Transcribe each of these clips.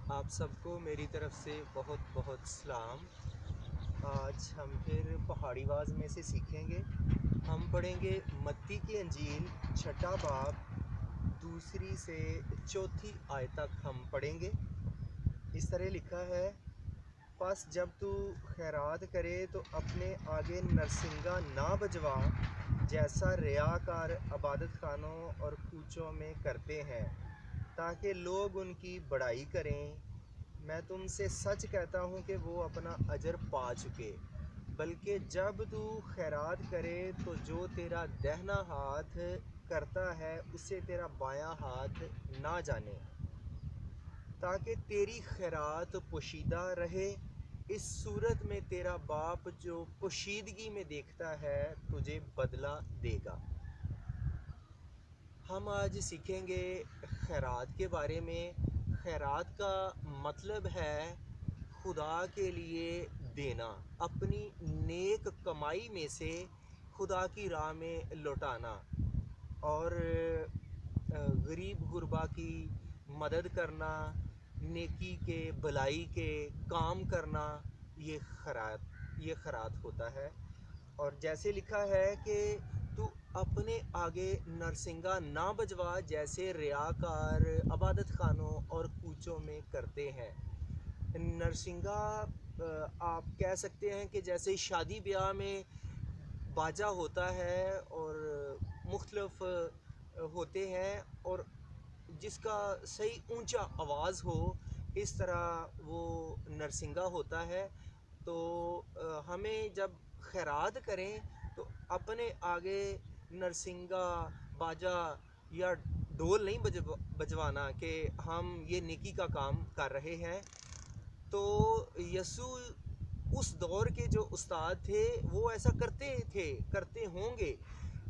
آپ سب کو میری طرف سے بہت بہت سلام۔ آج ہم پھر پہاڑی واز میں سے سیکھیں گے۔ ہم پڑھیں گے متی کی انجیل چھٹا باب دوسری سے چوتھی آیت تک ہم پڑھیں گے۔ اس طرح لکھا ہے، پس جب تو خیرات کرے تو اپنے آگے نرسنگا نہ بجوا جیسا ریاکار عبادت خانوں اور کوچوں میں کرتے ہیں، تاکہ لوگ ان کی بڑائی کریں۔ میں تم سے سچ کہتا ہوں کہ وہ اپنا اجر پا چکے۔ بلکہ جب تو خیرات کرے تو جو تیرا دہنا ہاتھ کرتا ہے اسے تیرا بایاں ہاتھ نہ جانے، تاکہ تیری خیرات پوشیدہ رہے۔ اس صورت میں تیرا باپ جو پوشیدگی میں دیکھتا ہے تجھے بدلہ دے گا۔ ہم آج سیکھیں گے خیرات کے بارے میں۔ خیرات کا مطلب ہے خدا کے لیے دینا، اپنی نیک کمائی میں سے خدا کی راہ میں لوٹانا، اور غریب غربا کی مدد کرنا، نیکی کے بھلائی کے کام کرنا، یہ خیرات ہوتا ہے۔ اور جیسے لکھا ہے کہ تو اپنے آگے نرسنگا نہ بجوا جیسے ریاکار عبادت خانوں اور کوچوں میں کرتے ہیں۔ نرسنگا آپ کہہ سکتے ہیں کہ جیسے شادی بیاہ میں باجا ہوتا ہے اور مختلف ہوتے ہیں، اور جس کا صحیح اونچا آواز ہو، اس طرح وہ نرسنگا ہوتا ہے۔ تو ہمیں جب خیرات کریں تو اپنے آگے نرسنگا، باجا یا ڈھول نہیں بجوانا کہ ہم یہ نیکی کا کام کر رہے ہیں۔ تو یسوع اس دور کے جو استاد تھے وہ ایسا کرتے ہوں گے،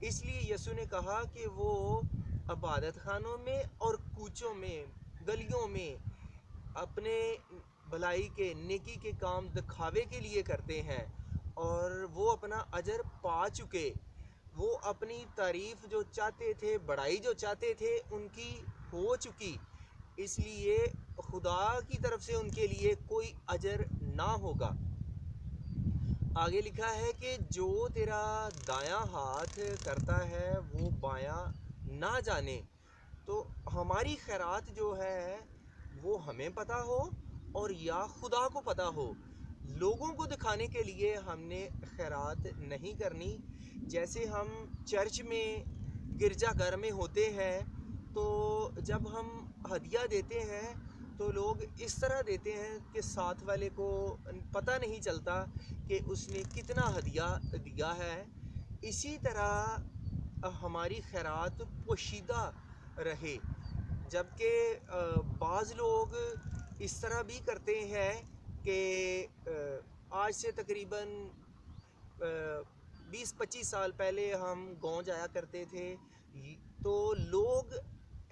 اس لیے یسوع نے کہا کہ وہ عبادت خانوں میں اور کوچوں میں، گلیوں میں اپنے بھلائی کے، نیکی کے کام دکھاوے کے لیے کرتے ہیں، اور وہ اپنا اجر پا چکے۔ وہ اپنی تعریف جو چاہتے تھے، بڑائی جو چاہتے تھے، ان کی ہو چکی، اس لیے خدا کی طرف سے ان کے لیے کوئی اجر نہ ہوگا۔ آگے لکھا ہے کہ جو تیرا دایاں ہاتھ کرتا ہے وہ بایاں نہ جانے۔ تو ہماری خیرات جو ہے وہ ہمیں پتہ ہو اور یا خدا کو پتہ ہو۔ لوگوں کو دکھانے کے لیے ہم نے خیرات نہیں کرنی۔ جیسے ہم چرچ میں، گرجا گھر میں ہوتے ہیں، تو جب ہم ہدیہ دیتے ہیں تو لوگ اس طرح دیتے ہیں کہ ساتھ والے کو پتہ نہیں چلتا کہ اس نے کتنا ہدیہ دیا ہے۔ اسی طرح ہماری خیرات پوشیدہ رہے۔ جبکہ بعض لوگ اس طرح بھی کرتے ہیں کہ آج سے تقریباً 20-25 سال پہلے ہم گاؤں جایا کرتے تھے، تو لوگ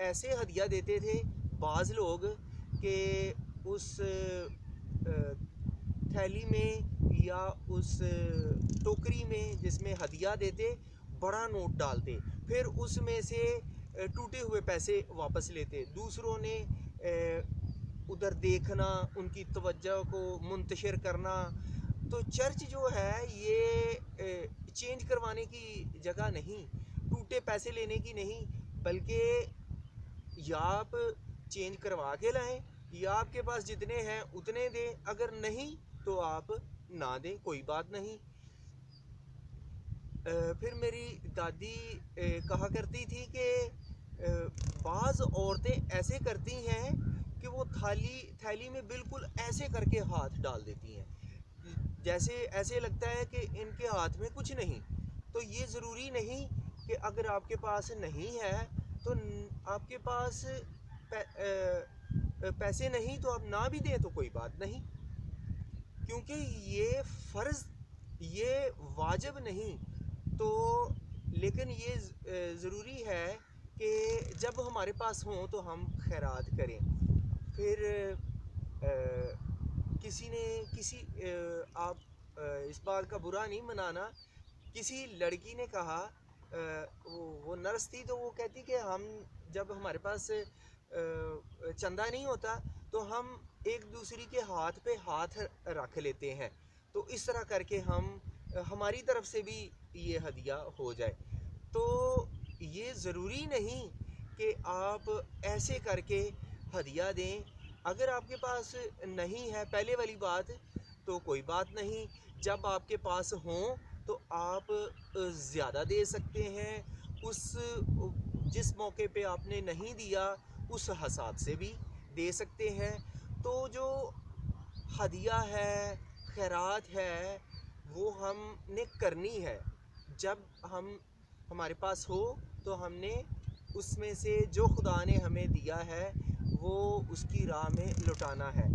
ایسے ہدیہ دیتے تھے، بعض لوگ، کہ اس تھیلی میں یا اس ٹوکری میں جس میں ہدیہ دیتے، بڑا نوٹ ڈالتے، پھر اس میں سے ٹوٹے ہوئے پیسے واپس لیتے۔ دوسروں نے ادھر دیکھنا، ان کی توجہ کو منتشر کرنا۔ تو چرچ جو ہے یہ چینج کروانے کی جگہ نہیں، ٹوٹے پیسے لینے کی نہیں، بلکہ یا آپ چینج کروا کے لائیں، یا آپ کے پاس جتنے ہیں اتنے دیں، اگر نہیں تو آپ نہ دیں، کوئی بات نہیں۔ پھر میری دادی کہا کرتی تھی کہ بعض عورتیں ایسے کرتی ہیں کہ وہ تھیلی میں بالکل ایسے کر کے ہاتھ ڈال دیتی ہیں، جیسے ایسے لگتا ہے کہ ان کے ہاتھ میں کچھ نہیں۔ تو یہ ضروری نہیں کہ اگر آپ کے پاس نہیں ہے تو آپ کے پاس پیسے نہیں تو آپ نہ بھی دیں تو کوئی بات نہیں، کیونکہ یہ فرض، یہ واجب نہیں۔ تو لیکن یہ ضروری ہے کہ جب ہمارے پاس ہوں تو ہم خیرات کریں۔ پھر آپ اس بات کا برا نہیں منانا، کسی لڑکی نے کہا، وہ نرس تھی، تو وہ کہتی کہ ہم جب ہمارے پاس چندہ نہیں ہوتا تو ہم ایک دوسرے کے ہاتھ پہ ہاتھ رکھ لیتے ہیں، تو اس طرح کر کے ہماری طرف سے بھی یہ ہدیہ ہو جائے۔ تو یہ ضروری نہیں کہ آپ ایسے کر کے ہدیہ دیں۔ اگر آپ کے پاس نہیں ہے، پہلے والی بات، تو کوئی بات نہیں، جب آپ کے پاس ہوں تو آپ زیادہ دے سکتے ہیں، اس جس موقع پہ آپ نے نہیں دیا اس حساب سے بھی دے سکتے ہیں۔ تو جو ہدیہ ہے، خیرات ہے، وہ ہم نے کرنی ہے۔ جب ہمارے پاس ہو تو ہم نے اس میں سے جو خدا نے ہمیں دیا ہے وہ اس کی راہ میں لٹانا ہے۔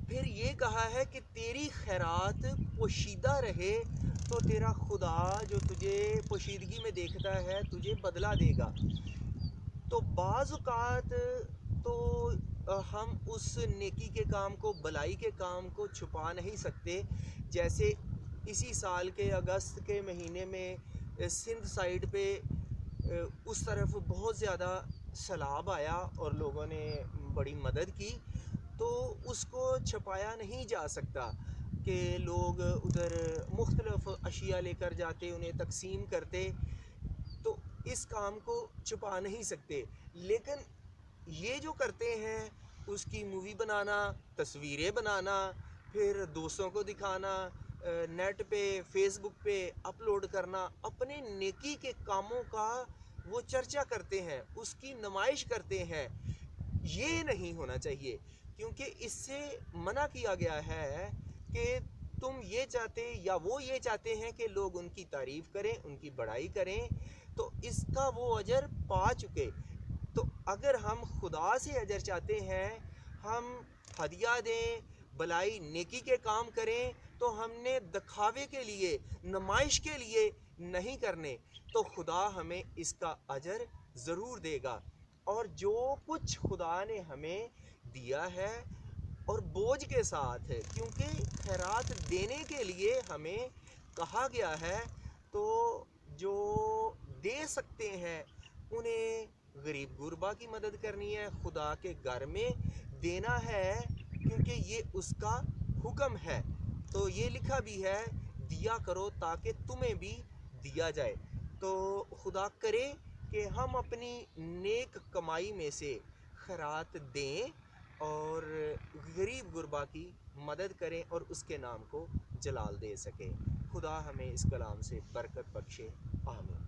پھر یہ کہا ہے کہ تیری خیرات پوشیدہ رہے تو تیرا خدا جو تجھے پوشیدگی میں دیکھتا ہے تجھے بدلہ دے گا۔ تو بعض اوقات تو ہم اس نیکی کے کام کو، بلائی کے کام کو چھپا نہیں سکتے۔ جیسے اسی سال کے اگست کے مہینے میں سندھ سائیڈ پہ اس طرف بہت زیادہ سیلاب آیا اور لوگوں نے بڑی مدد کی، تو اس کو چھپایا نہیں جا سکتا کہ لوگ ادھر مختلف اشیاء لے کر جاتے، انہیں تقسیم کرتے، تو اس کام کو چھپا نہیں سکتے۔ لیکن یہ جو کرتے ہیں، اس کی مووی بنانا، تصویریں بنانا، پھر دوستوں کو دکھانا، نیٹ پہ، فیس بک پہ اپلوڈ کرنا، اپنے نیکی کے کاموں کا وہ چرچا کرتے ہیں، اس کی نمائش کرتے ہیں، یہ نہیں ہونا چاہیے، کیونکہ اس سے منع کیا گیا ہے کہ تم یہ چاہتے یا وہ یہ چاہتے ہیں کہ لوگ ان کی تعریف کریں، ان کی بڑائی کریں، تو اس کا وہ اجر پا چکے۔ تو اگر ہم خدا سے اجر چاہتے ہیں، ہم ہدیہ دیں، بلائی نیکی کے کام کریں، تو ہم نے دکھاوے کے لیے، نمائش کے لیے نہیں کرنے، تو خدا ہمیں اس کا اجر ضرور دے گا۔ اور جو کچھ خدا نے ہمیں دیا ہے، اور بوجھ کے ساتھ ہے، کیونکہ خیرات دینے کے لیے ہمیں کہا گیا ہے، تو جو دے سکتے ہیں انہیں غریب غربا کی مدد کرنی ہے، خدا کے گھر میں دینا ہے، کیونکہ یہ اس کا حکم ہے۔ تو یہ لکھا بھی ہے، دیا کرو تاکہ تمہیں بھی دیا جائے۔ تو خدا کرے کہ ہم اپنی نیک کمائی میں سے خیرات دیں اور غریب غربا کی مدد کریں اور اس کے نام کو جلال دے سکیں۔ خدا ہمیں اس کلام سے برکت بخشے، آمین۔